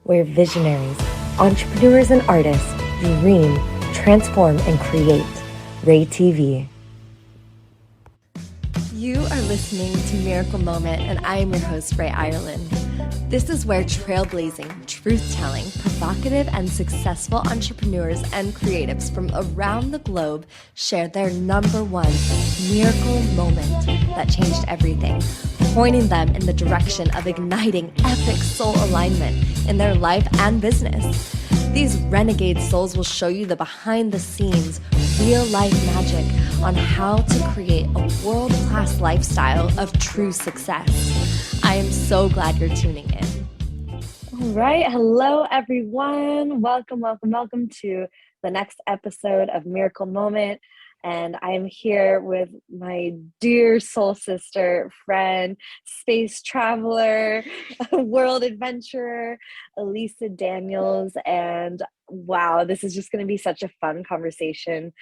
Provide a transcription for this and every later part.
where visionaries, entrepreneurs, and artists dream, transform, and create. Rae TV. You are listening to Miracle Moment, and I am your host, Rae Irelan. This is where trailblazing, truth-telling, provocative, and successful entrepreneurs and creatives from around the globe share their number one miracle moment that changed everything, pointing them in the direction of igniting epic soul alignment in their life and business. These renegade souls will show you the behind-the-scenes, real-life magic on how to create a world-class lifestyle of true success. I am so glad you're tuning in. All right. Hello, everyone. Welcome to the next episode of Miracle Moment. And I am here with my dear soul sister, friend, space traveler, world adventurer, Elisa Danielle. And wow, this is just going to be such a fun conversation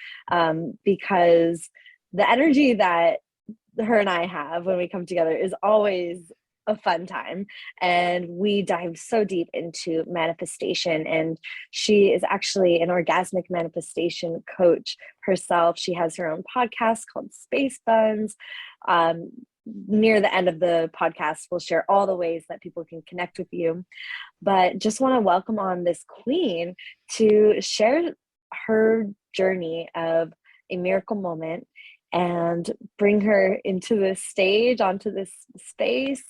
because the energy that her and I have when we come together is always a fun time, and we dive so deep into manifestation. And she is actually an orgasmic manifestation coach herself. She has her own podcast called Space Buns. Near the end of the podcast, we'll share all the ways that people can connect with you, but just want to welcome on this queen to share her journey of a miracle moment and bring her into this stage, onto this space.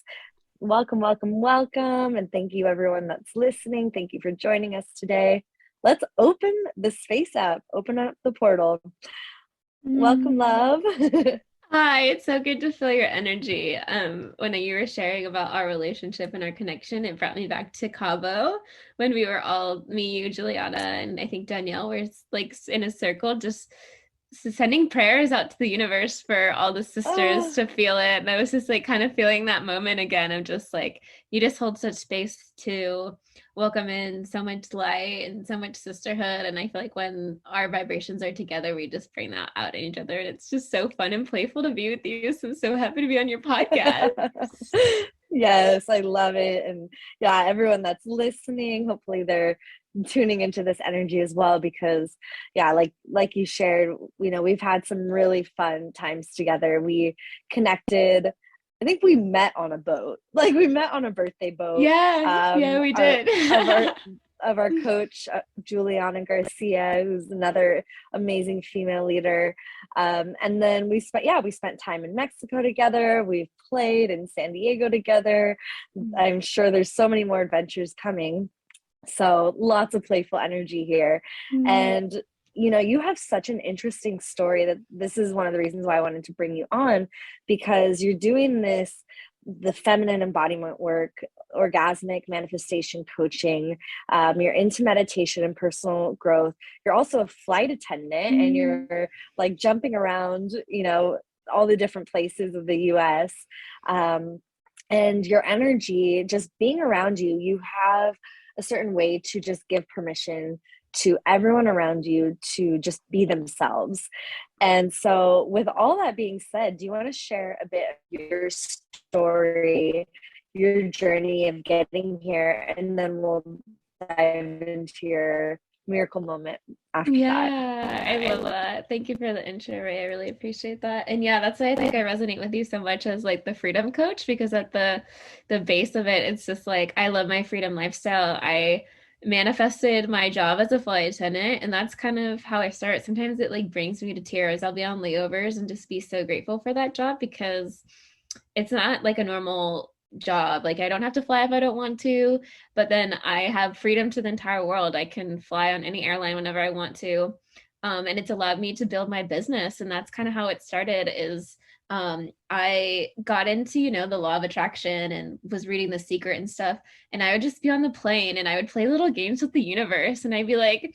Welcome. And thank you everyone that's listening. Thank you for joining us today. Let's open the space up, open up the portal. Welcome, love. Hi, it's so good to feel your energy. When you were sharing about our relationship and our connection, it brought me back to Cabo when we were all, me, you, Juliana, and I think Danielle were like in a circle, just sending prayers out to the universe for all the sisters to feel it. And I was just like kind of feeling that moment again of just like, you just hold such space to welcome in so much light and so much sisterhood. And I feel like when our vibrations are together, we just bring that out in each other. And it's just so fun and playful to be with you. So I'm so happy to be on your podcast. Yes, I love it. And yeah, everyone that's listening, hopefully they're tuning into this energy as well, because yeah, like you shared, we've had some really fun times together. We connected. I think we met on a boat. Like we met on a birthday boat. Yeah, we did. Of our coach, Juliana Garcia, who's another amazing female leader. And then we spent time in Mexico together. We've played in San Diego together. I'm sure there's so many more adventures coming. So lots of playful energy here. And you have such an interesting story that this is one of the reasons why I wanted to bring you on, because you're doing the feminine embodiment work, orgasmic manifestation coaching. You're into meditation and personal growth. You're also a flight attendant, and you're like jumping around, all the different places of the US. And your energy, just being around you, you have a certain way to just give permission to everyone around you to just be themselves. And so with all that being said, do you want to share a bit of your story, your journey of getting here, and then we'll dive into your miracle moment after that? Yeah, I love that. Thank you for the intro, Rae. I really appreciate that. And yeah, that's why I think I resonate with you so much as like the freedom coach, because at the base of it, it's just like, I love my freedom lifestyle. I manifested my job as a flight attendant, and that's kind of how I start. Sometimes it like brings me to tears. I'll be on layovers and just be so grateful for that job, because it's not like a normal job. Like I don't have to fly if I don't want to, but then I have freedom to the entire world. I can fly on any airline whenever I want to. And it's allowed me to build my business. And that's kind of how it started is I got into, the law of attraction and was reading The Secret and stuff. And I would just be on the plane and I would play little games with the universe. And I'd be like,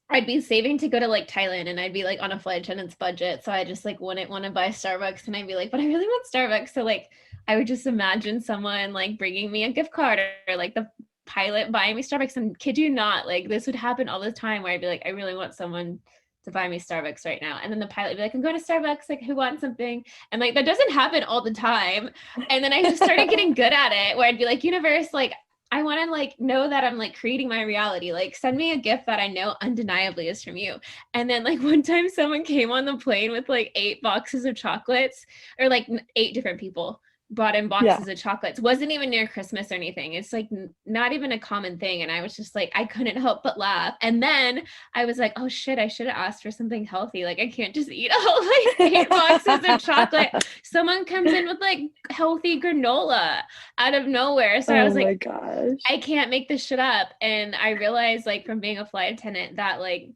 I'd be saving to go to like Thailand, and I'd be like on a flight attendant's budget. So I just like wouldn't want to buy Starbucks, and I'd be like, but I really want Starbucks. So like, I would just imagine someone like bringing me a gift card, or like the pilot buying me Starbucks. And kid you not, like this would happen all the time where I'd be like, I really want someone to buy me Starbucks right now. And then the pilot would be like, I'm going to Starbucks, like who wants something? And like, that doesn't happen all the time. And then I just started getting good at it, where I'd be like, universe, like, I want to like know that I'm like creating my reality. Like send me a gift that I know undeniably is from you. And then like one time someone came on the plane with like 8 boxes of chocolates, or like 8 different people brought in boxes of chocolates. Wasn't even near Christmas or anything. It's like not even a common thing. And I was just like, I couldn't help but laugh. And then I was like, oh shit, I should have asked for something healthy. Like I can't just eat all like 8 boxes of chocolate. Someone comes in with like healthy granola out of nowhere. So I was like, gosh, I can't make this shit up. And I realized like from being a flight attendant that like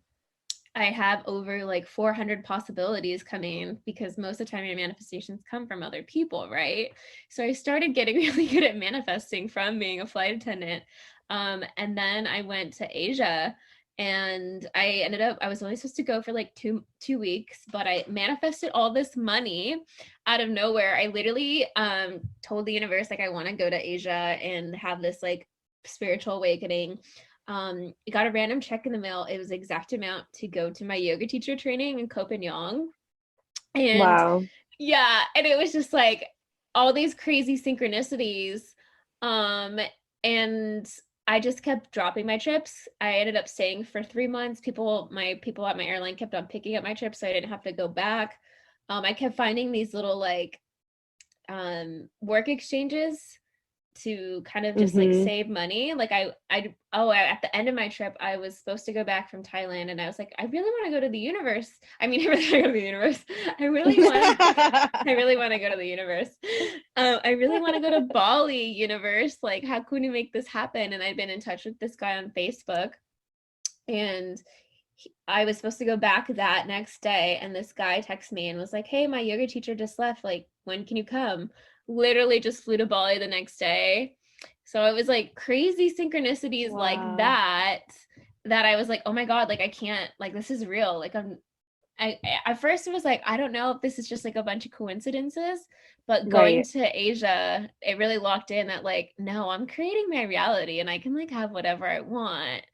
I have over like 400 possibilities coming, because most of the time your manifestations come from other people, right? So I started getting really good at manifesting from being a flight attendant. And then I went to Asia, and I was only supposed to go for like two weeks, but I manifested all this money out of nowhere. I literally told the universe, like, I want to go to Asia and have this like spiritual awakening. I got a random check in the mail. It was the exact amount to go to my yoga teacher training in Copenhagen. And wow. yeah, and it was just like all these crazy synchronicities. And I just kept dropping my trips. I ended up staying for 3 months. My people at my airline kept on picking up my trips, so I didn't have to go back. I kept finding these little like work exchanges to kind of just like save money. Like at the end of my trip, I was supposed to go back from Thailand, and I was like, I really want to go to the universe. I mean, I really want to go to the universe. I really want to go to the universe. I really want to go to Bali universe. Like, how can we make this happen? And I'd been in touch with this guy on Facebook, and I was supposed to go back that next day, and this guy texted me and was like, hey, my yoga teacher just left. Like, when can you come? Literally just flew to Bali the next day. So it was like crazy synchronicities like that I was like, oh my God, like I can't, like this is real. Like I at first it was like, I don't know if this is just like a bunch of coincidences, but going to Asia, it really locked in that like, no, I'm creating my reality and I can like have whatever I want.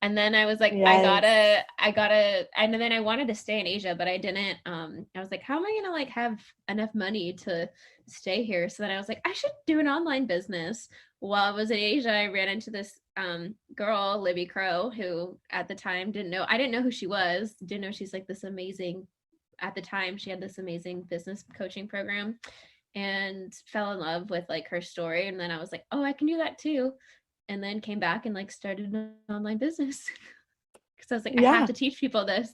And then I was like, I gotta, and then I wanted to stay in Asia, but I didn't. I was like, how am I gonna like have enough money to stay here? So then I was like, I should do an online business. While I was in Asia, I ran into this girl, Libby Crow, who at the time I didn't know who she was, didn't know she's like this amazing, at the time she had this amazing business coaching program, and fell in love with like her story. And then I was like, oh, I can do that too. And then came back and like started an online business because I was like, I have to teach people this.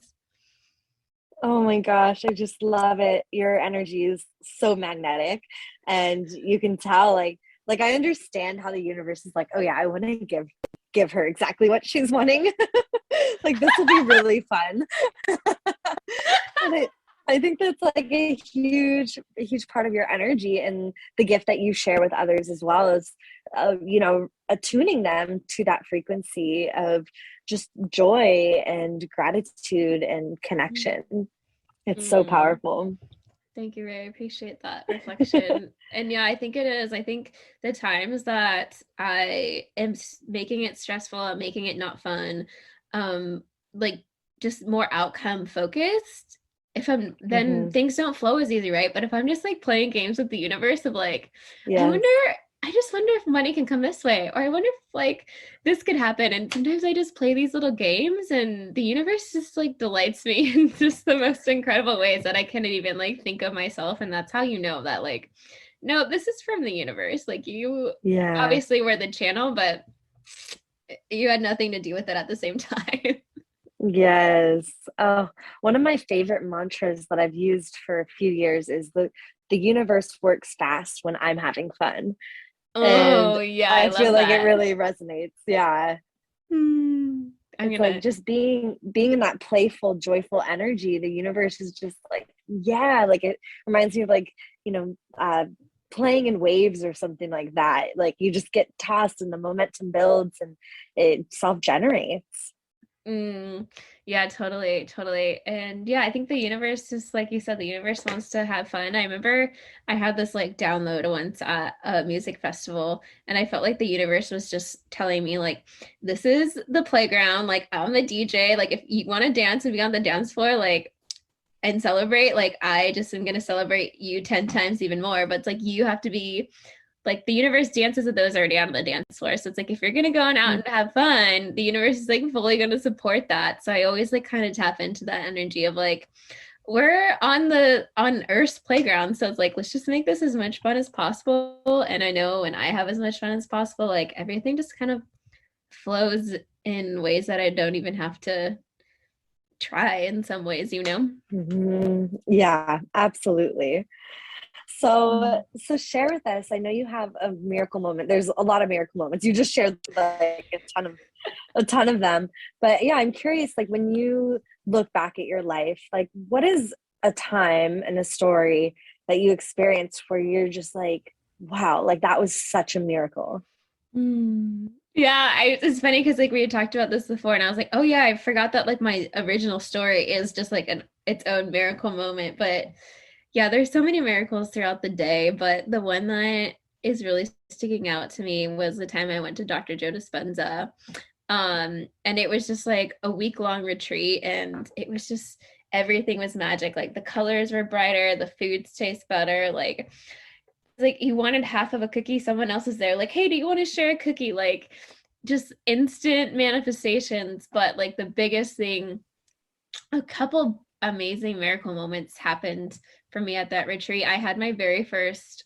Oh my gosh, I just love it. Your energy is so magnetic, and you can tell like I understand how the universe is like, oh yeah, I want to give her exactly what she's wanting. Like this will be really fun. And I think that's like a huge part of your energy, and the gift that you share with others as well as, attuning them to that frequency of just joy and gratitude and connection. It's so powerful. Thank you, Rae. I appreciate that reflection. And yeah, I think it is. I think the times that I am making it stressful, I'm making it not fun, like just more outcome focused. If I'm, then things don't flow as easy, right? But if I'm just like playing games with the universe of like, I just wonder if money can come this way, or I wonder if like this could happen. And sometimes I just play these little games, and the universe just like delights me in just the most incredible ways that I can't even like think of myself. And that's how you know that like, no, this is from the universe. Like you obviously were the channel, but you had nothing to do with it at the same time. Yes. Oh, one of my favorite mantras that I've used for a few years is the universe works fast when I'm having fun. Oh, yeah. I feel like it really resonates. Yeah. It's like just being in that playful, joyful energy. The universe is just like, like it reminds me of like, playing in waves or something like that. Like you just get tossed and the momentum builds and it self-generates. Yeah, totally. And yeah, I think the universe, just like you said, the universe wants to have fun. I remember I had this like download once at a music festival, and I felt like the universe was just telling me like, this is the playground, like I'm the DJ, like if you want to dance and be on the dance floor, like, and celebrate, like I just am going to celebrate you 10 times even more. But it's like, you have to be like the universe dances with those already on the dance floor. So it's like, if you're going to go out and have fun, the universe is like fully going to support that. So I always like kind of tap into that energy of like, we're on Earth's playground. So it's like, let's just make this as much fun as possible. And I know when I have as much fun as possible, like everything just kind of flows in ways that I don't even have to try in some ways, you know? Yeah, absolutely. So share with us. I know you have a miracle moment. There's a lot of miracle moments. You just shared like a ton of them. But yeah, I'm curious, like when you look back at your life, like what is a time and a story that you experienced where you're just like, wow, like that was such a miracle? Yeah, it's funny because like we had talked about this before, and I was like, oh yeah, I forgot that like my original story is just like its own miracle moment. But yeah, there's so many miracles throughout the day, but the one that is really sticking out to me was the time I went to Dr. Joe Dispenza. And it was just like a week-long retreat, and it was just everything was magic. Like the colors were brighter, the foods taste better, like you wanted half of a cookie, someone else is there like, hey, do you want to share a cookie? Like just instant manifestations. But like the biggest thing, a couple amazing miracle moments happened for me at that retreat. I had my very first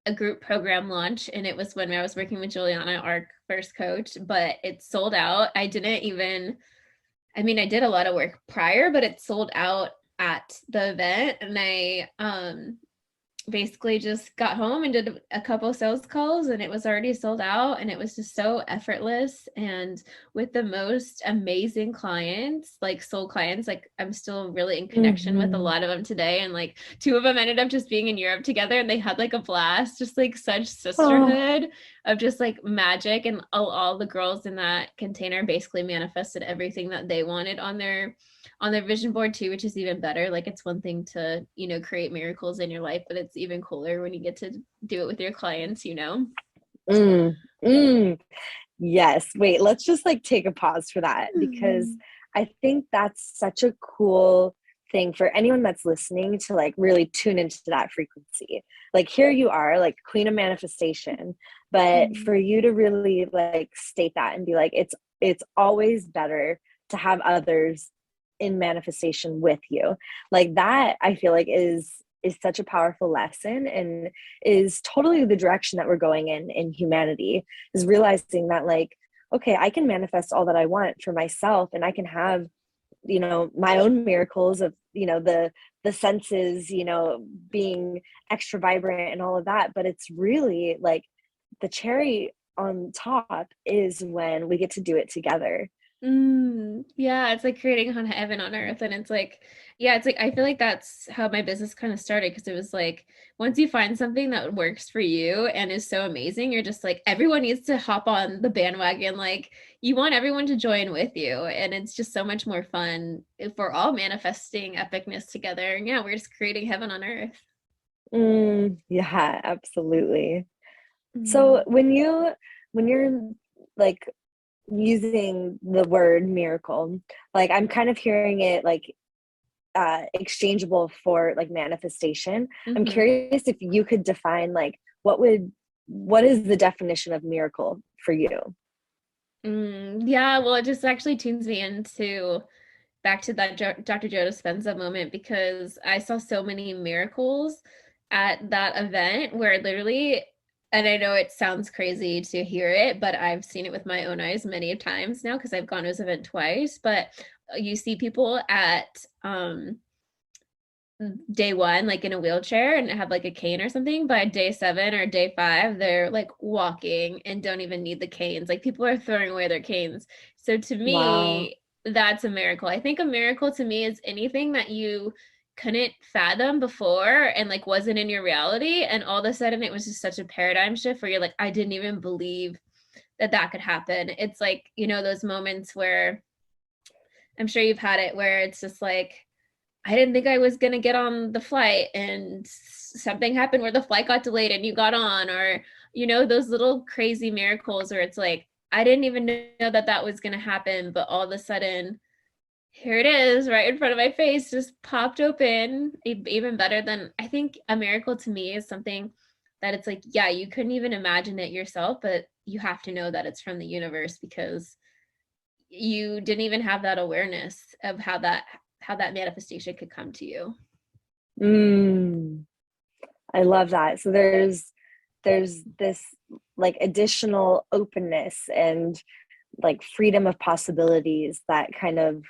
a group program launch, and it was when I was working with Juliana, our first coach, but it sold out. I did a lot of work prior, but it sold out at the event. And I basically just got home and did a couple sales calls, and it was already sold out, and it was just so effortless and with the most amazing clients, like soul clients. Like I'm still really in connection with a lot of them today, and like two of them ended up just being in Europe together, and they had like a blast, just like such sisterhood of just like magic. And all the girls in that container basically manifested everything that they wanted on their vision board too, which is even better. Like it's one thing to, you know, create miracles in your life, but it's even cooler when you get to do it with your clients, you know? Yes. Wait, let's just like take a pause for that, because I think that's such a cool thing for anyone that's listening to like really tune into that frequency. Like here you are, like queen of manifestation, but for you to really like state that and be like, it's always better to have others in manifestation with you. Like that, I feel like is such a powerful lesson, and is totally the direction that we're going in humanity, is realizing that like, okay, I can manifest all that I want for myself, and I can have, you know, my own miracles of, you know, the senses, you know, being extra vibrant and all of that. But it's really like the cherry on top is when we get to do it together. Yeah, it's like creating on heaven on earth. And it's like, yeah, it's like I feel like that's how my business kind of started, because it was like once you find something that works for you and is so amazing, you're just like, everyone needs to hop on the bandwagon. Like you want everyone to join with you, and it's just so much more fun if we're all manifesting epicness together. And yeah, we're just creating heaven on earth. Yeah, absolutely. So when you're like using the word miracle, like I'm kind of hearing it like exchangeable for like manifestation. I'm curious if you could define like what is the definition of miracle for you? Yeah, well, it just actually tunes me into back to that Dr. Joe Dispenza moment, because I saw so many miracles at that event where literally, and I know it sounds crazy to hear it, but I've seen it with my own eyes many times now because I've gone to his event twice. But you see people at day one, like in a wheelchair and have like a cane or something. By day 7 or day 5, they're like walking and don't even need the canes. Like people are throwing away their canes. So to me, that's a miracle. I think a miracle to me is anything that you couldn't fathom before and like wasn't in your reality, and all of a sudden it was just such a paradigm shift where you're like, I didn't even believe that could happen. It's like, you know, those moments where I'm sure you've had it, where it's just like, I didn't think I was going to get on the flight and something happened where the flight got delayed and you got on, or, you know, those little crazy miracles where it's like, I didn't even know that was going to happen, but all of a sudden here it is right in front of my face, just popped open. Even better than, I think a miracle to me is something that it's like, yeah, you couldn't even imagine it yourself, but you have to know that it's from the universe because you didn't even have that awareness of how that manifestation could come to you. I love that. So there's this like additional openness and like freedom of possibilities that kind of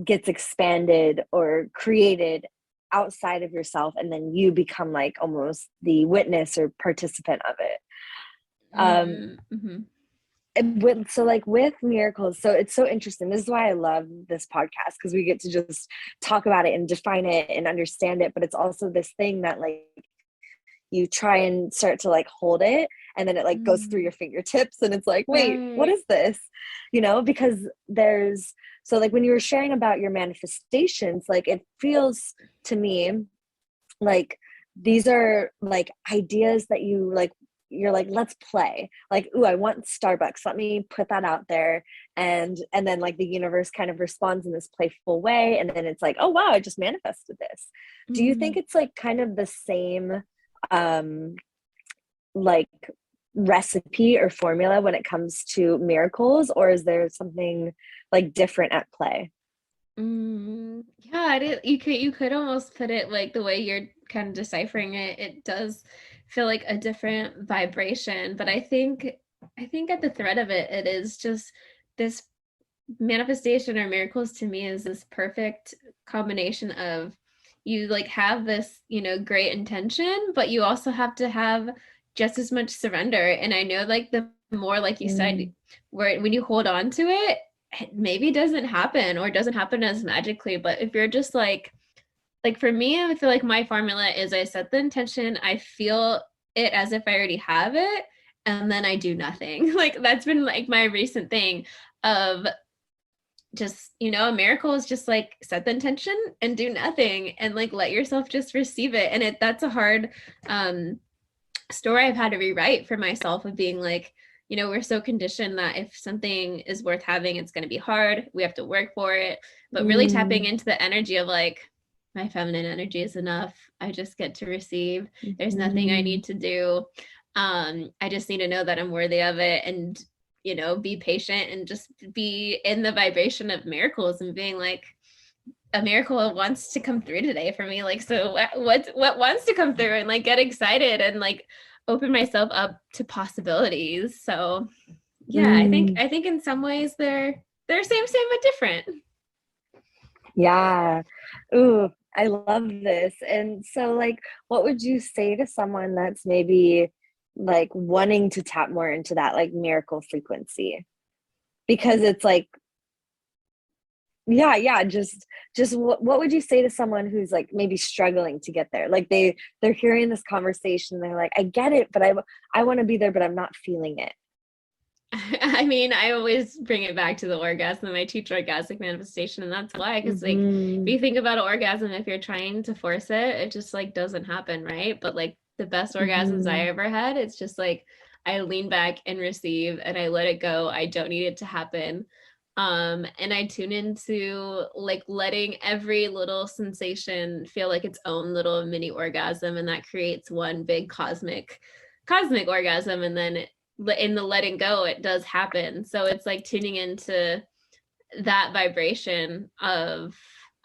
gets expanded or created outside of yourself, and then you become like almost the witness or participant of it. With miracles, so it's so interesting. This is why I love this podcast, because we get to just talk about it and define it and understand it, but it's also this thing that like you try and start to like hold it, and then it like goes through your fingertips, and it's like, wait, what is this? Because there's, so like when you were sharing about your manifestations, like it feels to me like these are like ideas that you're like, let's play. Like, ooh, I want Starbucks. Let me put that out there. And then like the universe kind of responds in this playful way. And then it's like, oh, wow, I just manifested this. Do you think it's like kind of the same, like recipe or formula when it comes to miracles, or is there something like different at play? Yeah, you could almost put it like the way you're kind of deciphering it. It does feel like a different vibration, but I think at the thread of it, it is just this manifestation or miracles to me is this perfect combination of you like have this, great intention, but you also have to have just as much surrender. And I know like the more, like you said, where when you hold on to it, maybe doesn't happen or doesn't happen as magically. But if you're just like for me, I feel like my formula is I set the intention, I feel it as if I already have it, and then I do nothing. Like that's been like my recent thing of just, a miracle is just like set the intention and do nothing and like let yourself just receive it. And that's a hard story I've had to rewrite for myself of being like, we're so conditioned that if something is worth having, it's going to be hard. We have to work for it. But really tapping into the energy of like, my feminine energy is enough. I just get to receive. There's nothing I need to do. I just need to know that I'm worthy of it, and, be patient and just be in the vibration of miracles and being like, a miracle wants to come through today for me. Like, so what wants to come through, and like get excited and like open myself up to possibilities. So yeah, I think in some ways they're same but different. Yeah. Ooh, I love this. And so like, what would you say to someone that's maybe like wanting to tap more into that like miracle frequency? Because it's like, just what would you say to someone who's like maybe struggling to get there? Like they're hearing this conversation, they're like, I get it, but I want to be there, but I'm not feeling it. I mean, I always bring it back to the orgasm. I teach orgasmic manifestation, and that's why, because like if you think about an orgasm, if you're trying to force it, it just like doesn't happen, right? But like the best orgasms I ever had, it's just like I lean back and receive and I let it go. I don't need it to happen. And I tune into like letting every little sensation feel like its own little mini orgasm, and that creates one big cosmic orgasm. And then in the letting go, it does happen. So it's like tuning into that vibration of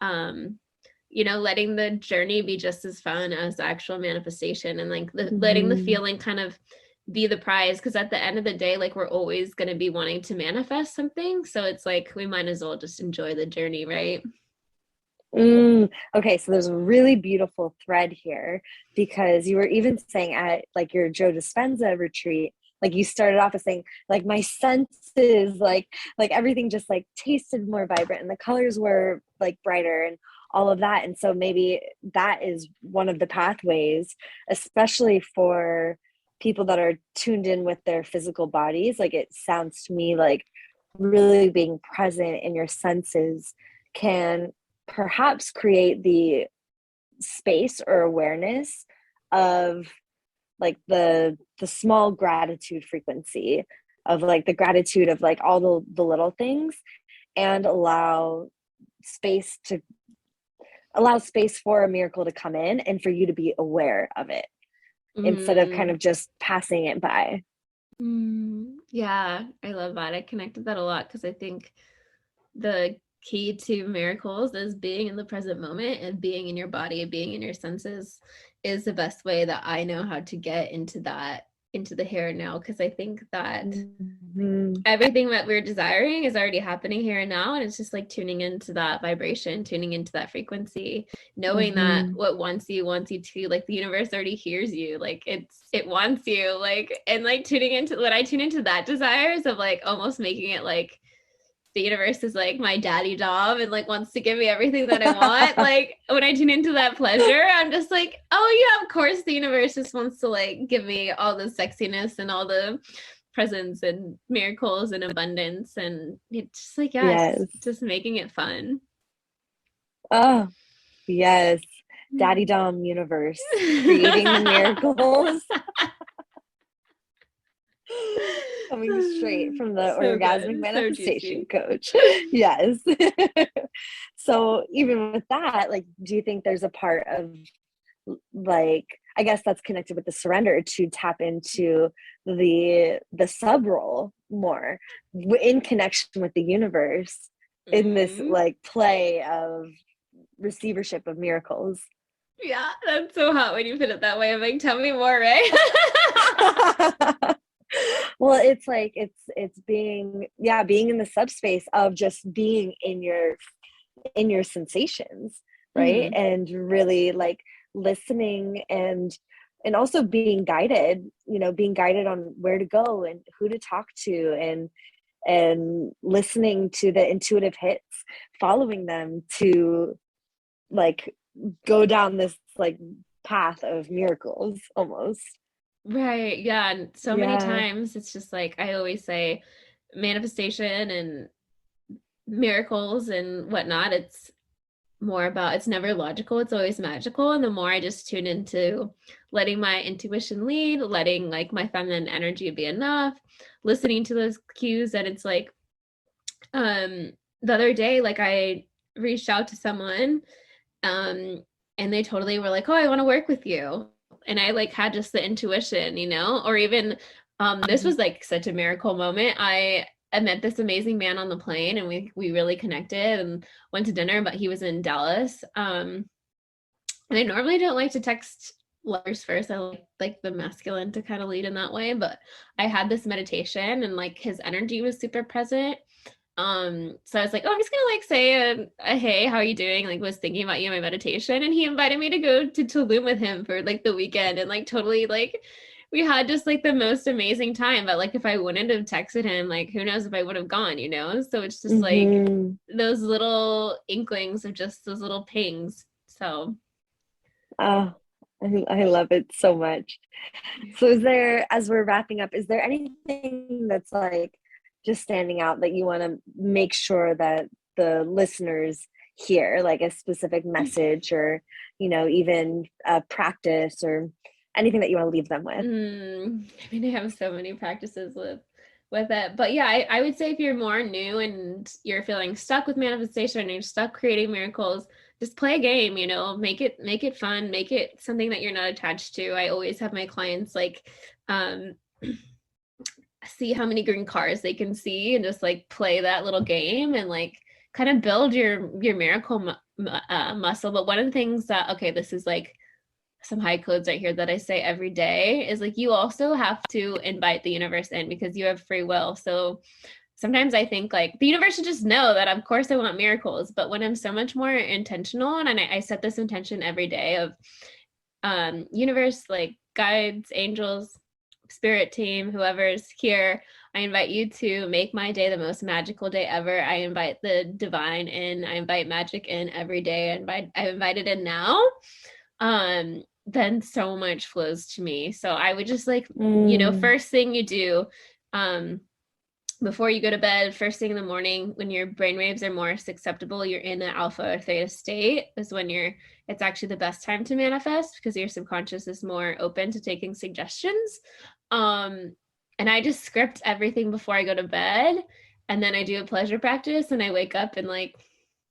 letting the journey be just as fun as the actual manifestation, and like letting the feeling kind of be the prize, because at the end of the day, like we're always going to be wanting to manifest something, so it's like we might as well just enjoy the journey, right? Okay, so there's a really beautiful thread here, because you were even saying at like your Joe Dispenza retreat, like you started off as saying like my senses, like everything just like tasted more vibrant and the colors were like brighter and all of that. And so maybe that is one of the pathways, especially for people that are tuned in with their physical bodies. Like it sounds to me like really being present in your senses can perhaps create the space or awareness of like the small gratitude frequency of like the gratitude of like all the little things, and allow space for a miracle to come in and for you to be aware of it. instead of kind of just passing it by. Yeah, I love that. I connected that a lot because I think the key to miracles is being in the present moment and being in your body, being in your senses is the best way that I know how to get into that, into the here and now. Because I think that everything that we're desiring is already happening here and now. And it's just like tuning into that vibration, tuning into that frequency, knowing that what wants you to, like the universe already hears you. Like it wants you, like, and like tuning into when I tune into that desires of like almost making it like the universe is like my daddy dom and like wants to give me everything that I want. Like when I tune into that pleasure, I'm just like, oh yeah, of course the universe just wants to like give me all the sexiness and all the presents and miracles and abundance. And it's just like, Yes. just making it fun. Oh, yes. Daddy Dom universe, creating the miracles. Coming straight from the Orgasmic Manifestation coach. Yes. So even with that, like, do you think there's a part of, like, I guess that's connected with the surrender to tap into the sub role more in connection with the universe in this like play of receivership of miracles? Yeah, that's so hot when you put it that way. I'm like, tell me more, Rae. Well, it's like it's being in the subspace of just being in your sensations, right? And really like listening and also being guided, being guided on where to go and who to talk to, and listening to the intuitive hits, following them to like go down this like path of miracles almost. Right. Yeah. And so many times it's just like, I always say manifestation and miracles and whatnot. It's more about, it's never logical. It's always magical. And the more I just tune into letting my intuition lead, letting like my feminine energy be enough, listening to those cues. And it's like, the other day, like I reached out to someone, and they totally were like, oh, I want to work with you. And I like had just the intuition, or even this was like such a miracle moment. I met this amazing man on the plane and we really connected and went to dinner, but he was in Dallas. And I normally don't like to text lovers first. I like the masculine to kind of lead in that way, but I had this meditation and like his energy was super present. So I was like, oh, I'm just gonna like say a hey, how are you doing? Like was thinking about you in my meditation. And he invited me to go to Tulum with him for like the weekend, and like totally like we had just like the most amazing time. But like if I wouldn't have texted him, like who knows if I would have gone, So it's just like those little inklings of just those little pings. So I love it so much. So is there, as we're wrapping up, is there anything that's like just standing out that you want to make sure that the listeners hear, like a specific message or, even a practice or anything that you want to leave them with? I mean, I have so many practices with it, but yeah, I would say if you're more new and you're feeling stuck with manifestation and you're stuck creating miracles, just play a game, make it fun, make it something that you're not attached to. I always have my clients like, see how many green cars they can see and just like play that little game and like kind of build your miracle muscle. But one of the things that, okay, this is like some high codes right here that I say every day is like, you also have to invite the universe in because you have free will. So sometimes I think like the universe should just know that of course I want miracles, but when I'm so much more intentional and I set this intention every day of universe, like guides, angels, spirit team, whoever's here, I invite you to make my day the most magical day ever. I invite the divine in. I invite magic in every day. I invite it in now. Then so much flows to me. So I would just like, first thing you do, before you go to bed, first thing in the morning, when your brainwaves are more susceptible, you're in an alpha or theta state, is when it's actually the best time to manifest because your subconscious is more open to taking suggestions. And I just script everything before I go to bed. And then I do a pleasure practice and I wake up and like,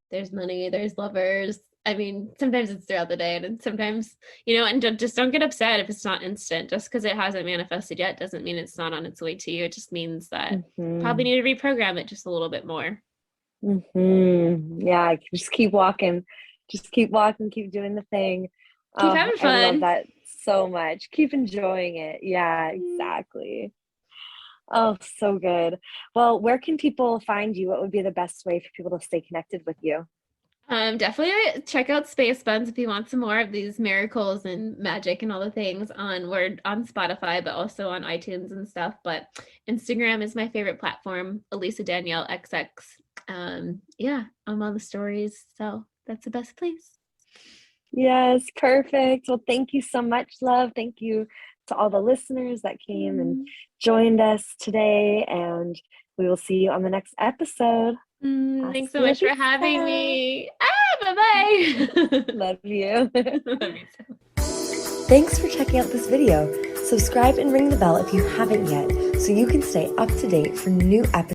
there's money, there's lovers, I mean, sometimes it's throughout the day, and sometimes, and just don't get upset if it's not instant. Just because it hasn't manifested yet doesn't mean it's not on its way to you. It just means that probably need to reprogram it just a little bit more. Yeah, just keep walking. Just keep walking, keep doing the thing. Keep having fun. I love that so much. Keep enjoying it. Yeah, exactly. Oh, so good. Well, where can people find you? What would be the best way for people to stay connected with you? Definitely check out Space Buns if you want some more of these miracles and magic and all the things we're on Spotify, but also on iTunes and stuff. But Instagram is my favorite platform, Elisa Danielle XX. Yeah, I'm on the stories, so that's the best place. Yes, perfect. Well, thank you so much, love. Thank you to all the listeners that came and joined us today, and we will see you on the next episode. Thanks so much for having me. Bye-bye. Love you. Love you too. Thanks for checking out this video. Subscribe and ring the bell if you haven't yet, so you can stay up to date for new episodes.